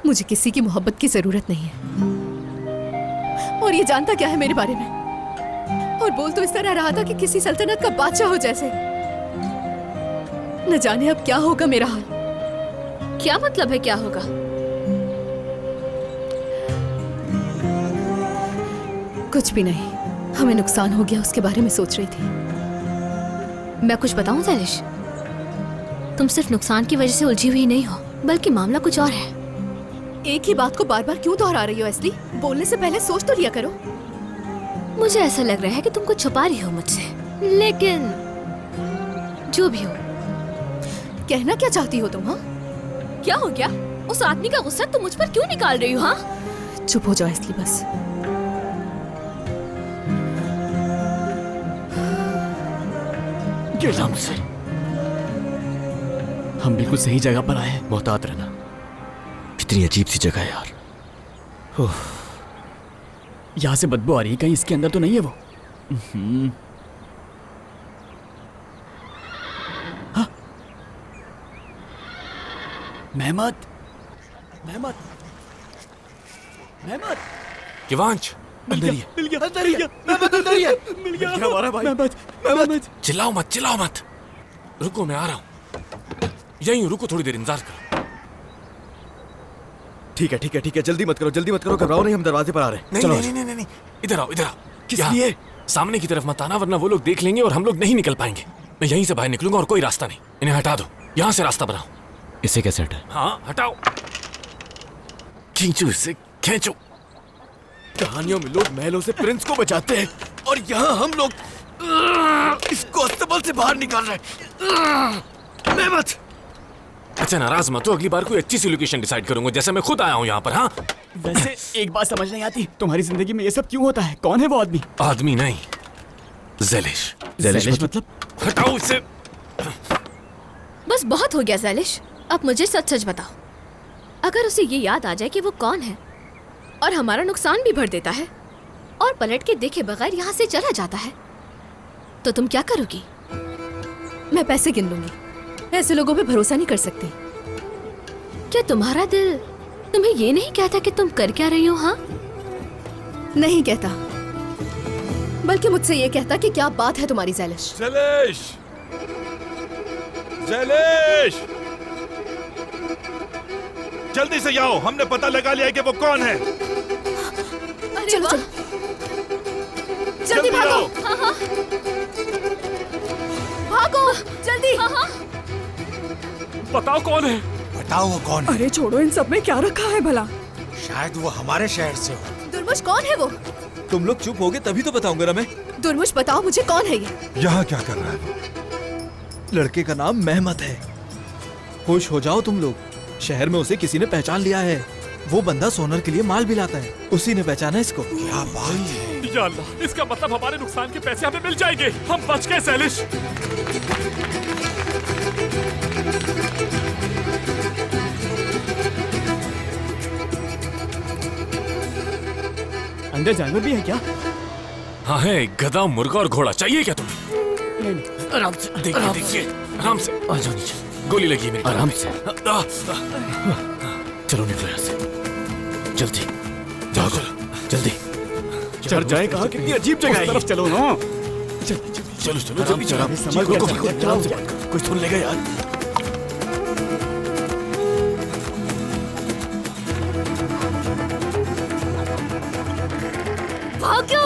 मुझे किसी की मोहब्बत की जरूरत नहीं है। और ये जानता क्या है मेरे बारे में? और बोल तो इस तरह रहा था कि किसी सल्तनत का बादशाह हो जैसे। न जाने अब क्या होगा मेरा हाल। क्या मतलब है क्या होगा? कुछ भी नहीं, हमें नुकसान हो गया उसके बारे में सोच रही थी। मैं कुछ बताऊं ज़ैलिश? तुम सिर्फ नुकसान की वजह से उलझी हुई नहीं हो, बल्कि मामला कुछ और है। एक ही बात को बार बार क्यों दोहरा रही हो एस्ली? बोलने से पहले सोच तो लिया करो। मुझे ऐसा लग रहा है कि तुम कुछ छुपा रही हो मुझसे, लेकिन जो भी हो। कहना क्या चाहती हो तुम? हाँ, क्या हो गया? उस आदमी का गुस्सा तुम मुझ पर क्यों निकाल रही हो? हाँ, चुप हो जाओ एस्ली बस। से हम बिल्कुल सही जगह पर आए हैं। मोहतात रहना। कितनी अजीब सी जगह है यार। यहाँ से बदबू आ रही है, कहीं इसके अंदर तो नहीं है वो? हाँ? Mehmed, Mehmed, Mehmed. किवांश, अंदर ही है। मिल गया, अंदर ही है। मेहमद अंदर ही है। मिल गया हमारा भाई। Mehmed, Mehmed. चिल्लाओ मत, चिल्लाओ मत। रुको, मैं आ रहा हूँ। यहीं रुको, थोड़ी देर इंतजार करो। ठीक है, ठीक है, ठीक है। जल्दी मत करो, जल्दी मत करो। घबराओ नहीं, हम दरवाजे पर आ रहे हैं। नहीं, चलो नहीं, नहीं, नहीं, नहीं, इधर आओ, इधर आओ। किस यहाँ, लिए? सामने की तरफ मत आना, वरना वो लोग देख लेंगे और हम लोग नहीं निकल पाएंगे। मैं यहीं से बाहर निकलूंगा और कोई रास्ता नहीं। इन्हें हटा दो, यहाँ से रास्ता बनाओ। इसे कैसे हटाए? हाँ, हटाओ। खींचो इसे, खींचो। कहानियों में लोग महलों से प्रिंस को बचाते हैं और यहाँ हम लोग इसको अस्तबल से बाहर निकाल रहे हैं। मेहमद! अच्छा, नाराज मत हो, अगली बार कोई अच्छी सी लोकेशन डिसाइड करूंगा, जैसे मैं खुद आया हूँ यहाँ पर। हाँ, वैसे एक बात समझ नहीं आती, तुम्हारी जिंदगी में ये सब क्यों होता है? कौन है वो आदमी? आदमी नहीं, ज़ैलिश। ज़ैलिश मतलब? हटाओ इसे। बस बहुत हो गया ज़ैलिश। अब मुझे सच सच बताओ, अगर उसे ये याद आ जाए कि वो कौन है और हमारा नुकसान भी भर देता है और पलट के देखे बगैर यहाँ से चला जाता है, तो तुम क्या करोगी? मैं पैसे गिन लूंगी। ऐसे लोगों पे भरोसा नहीं कर सकती। क्या तुम्हारा दिल तुम्हें ये नहीं कहता कि तुम कर क्या रही हो? हाँ, नहीं कहता, बल्कि मुझसे ये कहता कि क्या बात है तुम्हारी ज़ैलिश। ज़ैलिश! ज़ैलिश! जल्दी से आओ, हमने पता लगा लिया है कि वो कौन है। अरे चलो वाह! चलो, जल्दी भागो। आओ। हाँ हाँ भागो जल्दी। हाँ हाँ। बताओ कौन है? बताओ वो कौन है? अरे छोड़ो, इन सब में क्या रखा है भला? शायद वो हमारे शहर से हो। दुर्मुश कौन है वो? तुम लोग चुप होगे तभी तो बताऊंगा ना मैं। दुर्मुश बताओ मुझे, कौन है ये? यहाँ क्या कर रहा है वो? लड़के का नाम मेहमद है। खुश हो जाओ तुम लोग, शहर में उसे किसी ने पहचान लिया है। वो बंदा सोनर के लिए माल भी लाता है, उसी ने पहचाना इसको। क्या बात है? या अल्लाह, इसका मतलब हमारे नुकसान के पैसे हमें मिल जाएंगे। हम बच गए ज़ैलिश। अंदर जानवर भी है क्या? हाँ है, एक गधा, मुर्गा और घोड़ा। चाहिए क्या तुम्हें? नहीं नहीं, आराम से देखिए, देखिए, आराम से। आ जाओ नीचे। गोली लगी है मेरी। आराम से। चलो निकलो यहाँ से, जल्दी जाओ, चलो जल्दी। चढ़ जाए कहा, कितनी अजीब जगह है। चलो ना, चलो चलो जल्दी चलो। संभल कर चलो, आराम से बात करो, कोई सुन लेगा यार। भाग्यो!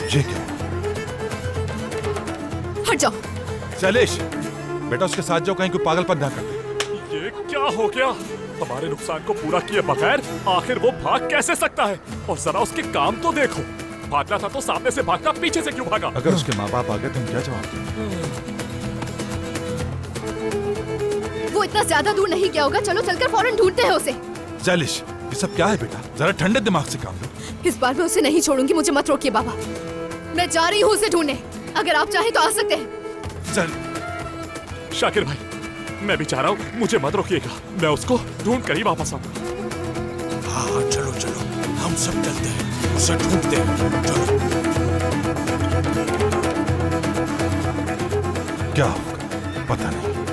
ये क्या? हट जाओ। ज़ैलिश, बेटा उसके साथ जाओ, कहीं कोई पागलपन ना कर। ये क्या हो गया? हमारे नुकसान को पूरा किए बगैर आखिर वो भाग कैसे सकता है? और जरा उसके काम तो देखो। भागना था तो सामने से भागता, पीछे से क्यों भागा? अगर उसके माँ बाप आ गए तो हम क्या जवाब देंगे? वो इतना ज्यादा दूर नहीं गया होगा, चलो चलकर फौरन ढूंढते हैं उसे। ज़ैलिश, ये सब क्या है बेटा? जरा ठंडे दिमाग से काम लो। इस बार मैं उसे नहीं छोड़ूंगी, मुझे मत रोकिए बाबा। मैं जा रही हूँ उसे ढूंढने, अगर आप चाहें तो आ सकते हैं। शाकिर भाई, मैं भी चाह रहा हूँ, मुझे मत रोकिएगा। मैं उसको ढूंढ कर ही वापस आऊंगा। हाँ चलो चलो, हम सब चलते हैं, उसे ढूंढते हैं। चलो। क्या होगा पता नहीं।